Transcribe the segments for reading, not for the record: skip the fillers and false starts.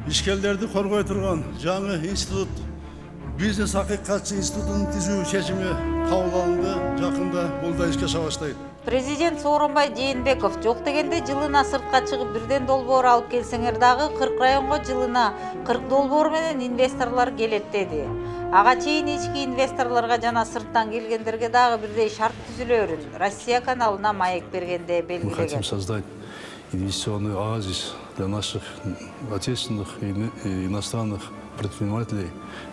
ишкерлерди коргой турган жаңы институт, бизнес акыйкатчы институтун түзүү чечими кабыл алынды. Жакында бул да ишке аша баштайт. Президент Сооронбай Жээнбеков жок дегенде жылына сыртка чыгып бирден долбоор алып келсеңер дагы 40 районго жылына 40 долбоор менен инвесторлор келет деди. Ага чейин ички инвесторлорго жана сырттан келгендерге дагы бирдей шарт түзүлөрүн Россия каналына маек бергенде Мы белгилеген. хотим создать инвестиционный оазис для наших отечественных и иностранных предпринимателей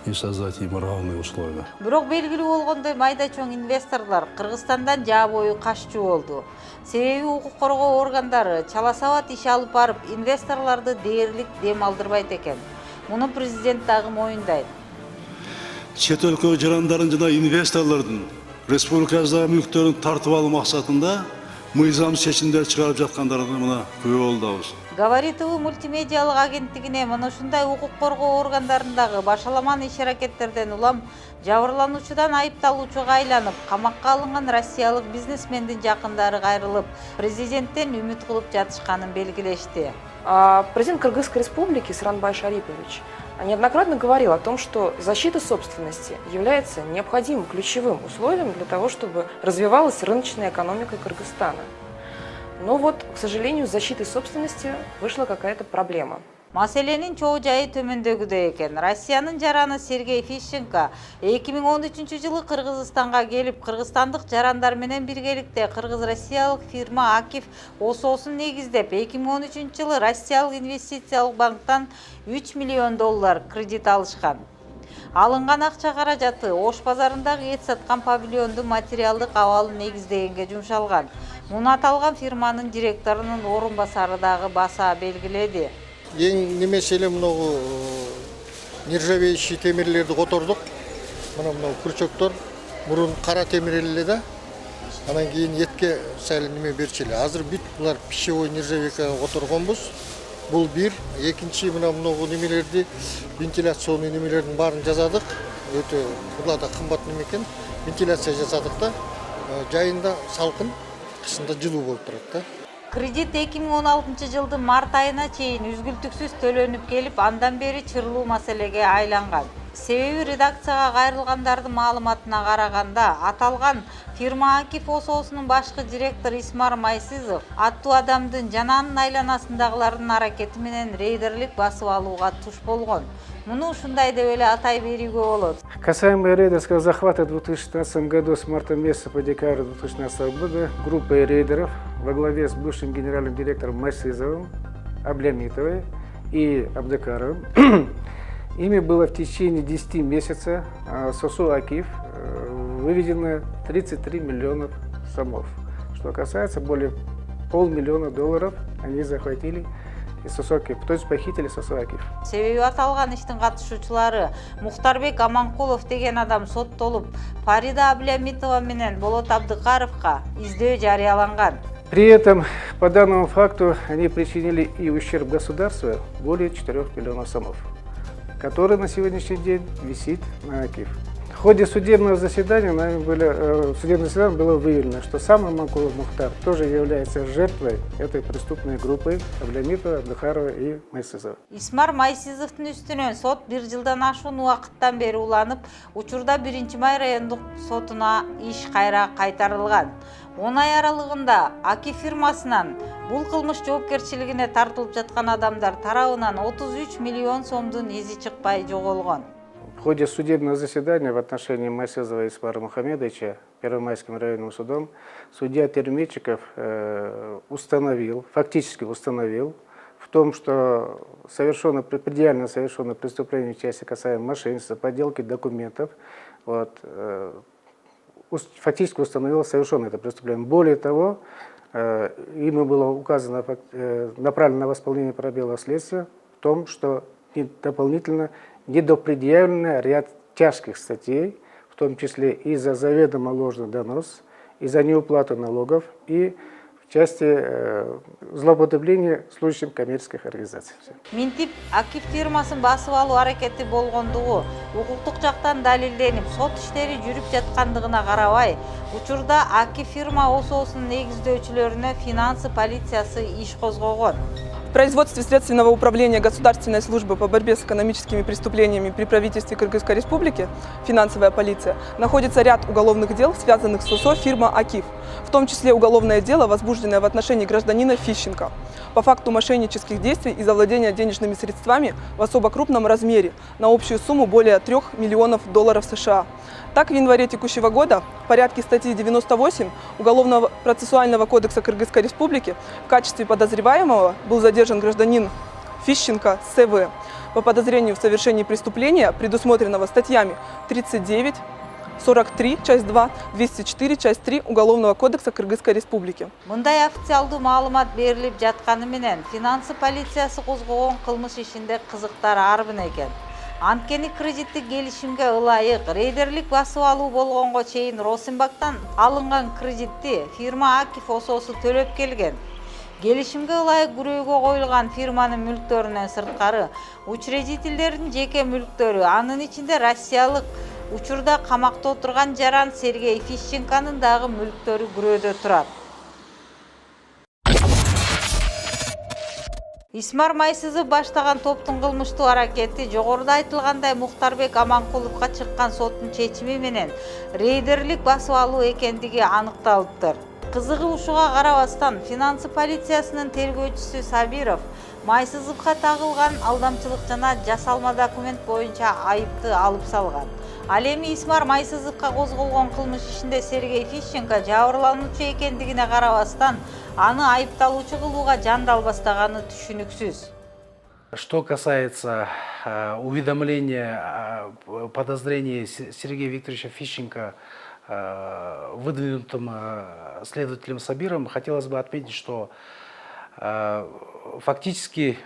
и создать им равные условия. Бирок белгилүү болгондой майда чоң инвесторлор Кыргызстандан жаа бою каччу болду. Себеби укук коргоо органдары чала сабат иш алып барып, инвесторлорду дээрлик дем алдырбайт экен. Муну президент дагы моюндайт. Чет өлкө жарандарын жана инвесторлордун республикабызда мүлктөрүн тартып алуу максатында мыйзам чечимдер чыгарып жаткандарын мына күбө болдубуз. Говорит ТВ мультимедиалык агенттигине мына ушундай укук коргоо органдарындагы башаламан иш-аракеттерден улам жабырлануучудан айыпталуучуга айланып, камакка алынган россиялык бизнесмендин жакындары кайрылып, президенттен үмүт кылып жатышканын белгилешти. Президент Кыргызской республики Сооронбай Шарипович неоднократно говорил о том, что защита собственности является необходимым ключевым условием для того, чтобы развивалась рыночная экономика Кыргызстана. Но вот, к сожалению, с защитой собственности вышла какая-то проблема. Маселенин чоо жайы төмөндөгүдөй экен. Россиянын жараны Сергей Фищенко 2013-жылы Кыргызстанга келип, кыргызстандык жарандар менен биргеликте кыргыз-россиялык фирма Акиф ОСОсун негиздеп, 2013-жылы Россиялык инвестициялык банктан 3 миллион доллар кредит алышкан. Алынган акча каражаты Ош базарындагы эт саткан павильондун материалдык абалын негиздегенге жумшалган. Муну аталган фирманын директорунун орун басары дагы баса белгиледи. Ең немеселе мынау нержавеющий темирлерди котордук. Мына күрчөктөр мурун кара темир эле да. Анан кийин этке сәл неме берчиле. Азыр бүт булар пищевой нержавейкага которгонбуз. Бул бир, экинчи мына немелерди, вентиляционный немелердин баарын жазадык. Өтө булар да кымбат неме экен. Вентиляция жасадык да. Жайында салкын, кышында жылуу болуп турат да. Кредит 2016-жылдын март айына чейин үзгүлтүксүз төлөнүп келип, андан бери чырлуу маселеге айланган. Себеби редакцияга кайрылгандардын маалыматына караганда, аталган фирма Акиф ОСОсунун башкы директору Исмар Майсизов аттуу адамдын жана анын айланасындагылардын аракети менен рейдерлик басып алууга туш болгон. Муну ушундай деп эле атай берүүгө болот. Касаемо рейдерского захвата в 2016 году с марта месяца по декабрь 2016 года группой рейдеров во главе с бывшим генеральным директором Майсизовым, Аблямитовой и Абдекаровым ими было в течение 10 месяцев с ОСО Акиф выведено 33 миллионов сомов. Что касается более $500 000 они захватили из ОСО Акиф, то есть похитили с ОСО Акиф. Себеби аталган иштин катышуучулары Мухтарбек Аманкулов деген адам соттолуп, Фарида Аблямитова менен Болот Абдыкаровго издөө жарыяланган. При этом, по данному факту, они причинили и ущерб государству более 4 миллионов сомов, который на сегодняшний день висит на Акиф. В ходе судебного заседания было выявлено, что сам Аманкулов Мухтар тоже является жертвой этой преступной группы Аблямитова, Абдыкарова и Майсизова. Исмар Майсизовдун үстүнөн сот 1 жылдан ашуун убакыттан бери уланып, учурда 1-май райондук сотуна иш кайра кайтарылган. 10 ай аралыгында Акиф фирмасынан бул кылмыш жоопкерчилигине тартылып жаткан адамдар тарабынан 33 миллион сомдун изи чыкпай жоголгон. В ходе судебного заседания в отношении Майсизова Исмара Мухамедовича Первомайским районным судом судья Термичиков фактически установил в том, что предельно совершено преступление в части касаемо мошенничества, подделки документов. Фактически установил совершено это преступление. Более того, ему было указано, направлено на восполнение пробела следствия в том, что дополнительно недопредъявлено ряд тяжких статей, в том числе и за заведомо ложный донос, и за неуплату налогов, и в части злоупотребления служащим коммерческих организаций. Минтип Акиф фирмасын басып алуу аракети болгондугу укуктук жактан далилденип, сот иштери жүрүп жаткандыгына карабай, учурда Акиф фирма ОСОсунун негиздөөчүлөрүнө финансы полициясы иш козгогон. В производстве Следственного управления Государственной службы по борьбе с экономическими преступлениями при правительстве Кыргызской Республики, финансовая полиция, находится ряд уголовных дел, связанных с УСО фирма «Акиф», в том числе уголовное дело, возбужденное в отношении гражданина Фищенко по факту мошеннических действий и завладения денежными средствами в особо крупном размере на общую сумму более $3 миллионов США. Так, в январе текущего года в порядке статьи 98 Уголовного процессуального кодекса Кыргызской Республики в качестве подозреваемого был задержан гражданин Фищенко СВ по подозрению в совершении преступления, предусмотренного статьями 39, 43, часть 2, 204, часть 3 Уголовного кодекса Кыргызской Республики. Мындай официалдуу маалымат берилип жатканы менен финансы полициясы козгогон кылмыш ишинде кызыктар арбын экен. Анткени кредиттик келишимге ылайык рейдерлик басып алуу болгонго чейин Росенбангтан алынган кредитти фирма «Акиф» ОСОсу төлөп келген. Келишимге ылайык күрөөгө коюлган фирманын мүлктөрүнөн сырткары учредительдердин жеке мүлктөрү, анын ичинде россиялык учурда камакта отурган жаран Сергей Фищенконун дагы мүлктөрү күрөөдө турат. Исмар Майсызов баштаган топтун кылмыштуу аракети жогоруда айтылгандай Мухтарбек Аманкуловго чыккан соттун чечими менен рейдерлик басып алуу экендиги аныкталыптыр. Кызыгы ушуга карабастан финансы полициясынын тергөөчүсү Сабиров Майсызовго тагылган алдамчылык жана жасалма документ боюнча айыпты алып салган. Ал эми Исмар Майсызовго козголгон кылмыш ишинде Сергей Фищенко жабырлануучу экендигине карабастан аны айыпталуучу кылууга жандалбастаганы түшүнүксүз. Что касается уведомления о подозрении Сергея Викторовича Фищенко, выдвинутым следователем Сабировым, хотелось бы отметить, что фактически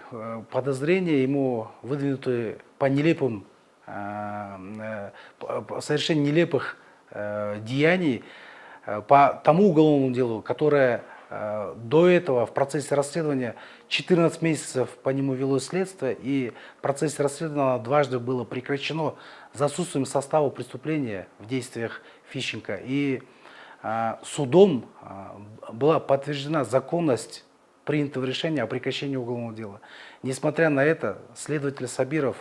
подозрения ему выдвинуты по нелепым, совершенно нелепых деяний, по тому уголовному делу, которое до этого в процессе расследования 14 месяцев по нему велось следствие, и в процессе расследования дважды было прекращено за отсутствием состава преступления в действиях Фищенко. И судом была подтверждена законность принятого решения о прекращении уголовного дела. Несмотря на это, следователь Сабиров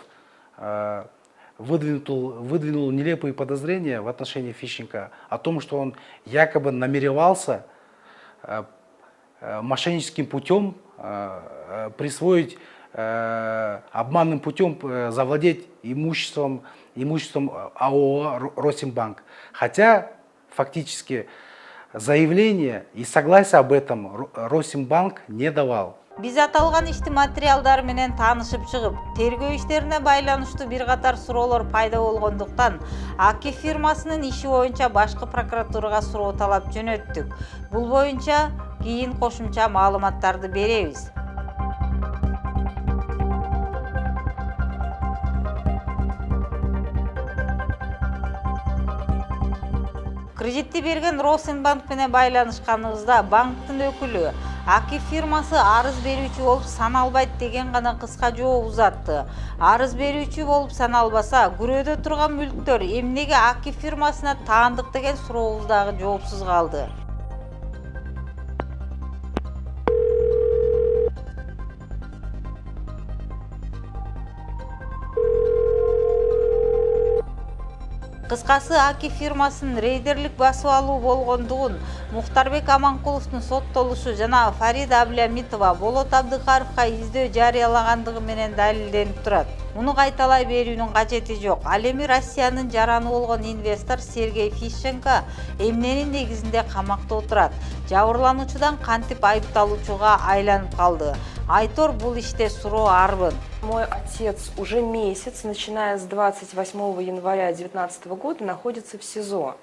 выдвинул нелепые подозрения в отношении Фищенко о том, что он якобы намеревался мошенническим путем присвоить, обманным путем завладеть имуществом АО «Росенбанк». Хотя фактически заявление и согласие об этом Росенбанк не давал. Биз аталган ишти материалдар менен таанышып чыгып, тергөө иштерине байланыштуу бир катар суроолор пайда болгондуктан «Акиф» фирмасынын иши боюнча башкы прокуратурага суроо талап жөнөттүк. Бул боюнча кийин кошумча маалыматтарды беребиз. Кредитти берген Росенбанк менен байланышканыбызда банктын өкүлү «Акиф» фирмасы арыз берүүчү болуп саналбайт деген гана кыска жооп узатты. Арыз берүүчү болуп саналбаса, күрөөдө турган мүлктөр эмнеге «Акиф» фирмасына таандык деген сурообуз дагы жоопсуз калды. Кыскасы, «Акиф» фирмасынын рейдерлик басып алуу болгондугун Мухтарбек Аманкуловдун соттолушу жана Фарида Аблямитова Болот Абдыкаровго издөө жарыялагандыгы менен далилденип турат. Муну кайталай берүүнүн кажети жок. Ал эми Россиянын жараны болгон инвестор Сергей Фищенко эмненин негизинде камакта отурат. Жабырлануучудан кантип айыпталуучуга айланып калды. Айтор бул иште суроо арбын. Мой отец уже месяц, начиная с 28 января 2019 года, находится в СИЗО.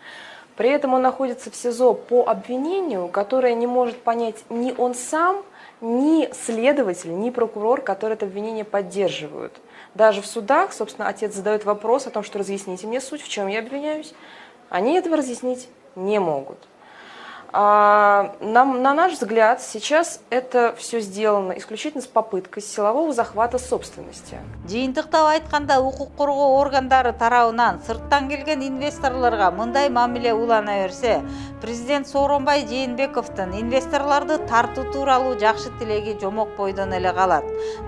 При этом он находится в СИЗО по обвинению, которое не может понять ни он сам, ни следователь, ни прокурор, которые это обвинение поддерживают. Даже в судах, собственно, отец задает вопрос о том, что разъясните мне суть, в чем я обвиняюсь. Они этого разъяснить не могут. На наш взгляд, сейчас это все сделано исключительно с попыткой силового захвата собственности. Жыйынтыктап айтканда, укук коргоо органдары тарабынан сырттан келген инвесторлорго мындай мамиле улана берсе, президент Сооронбай Жээнбековдун инвесторлорду тартуу тууралуу жакшы тилеги жомок бойдон эле калат.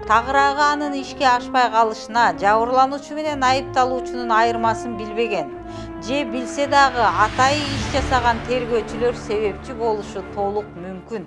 Тагыраагы анын ишке ашпай калышына жабырлануучу менен айыпталуучунун айырмасын билбеген же билсе дагы атайы иш жасаган тергөөчүлөр себепчи болушу толук мүмкүн.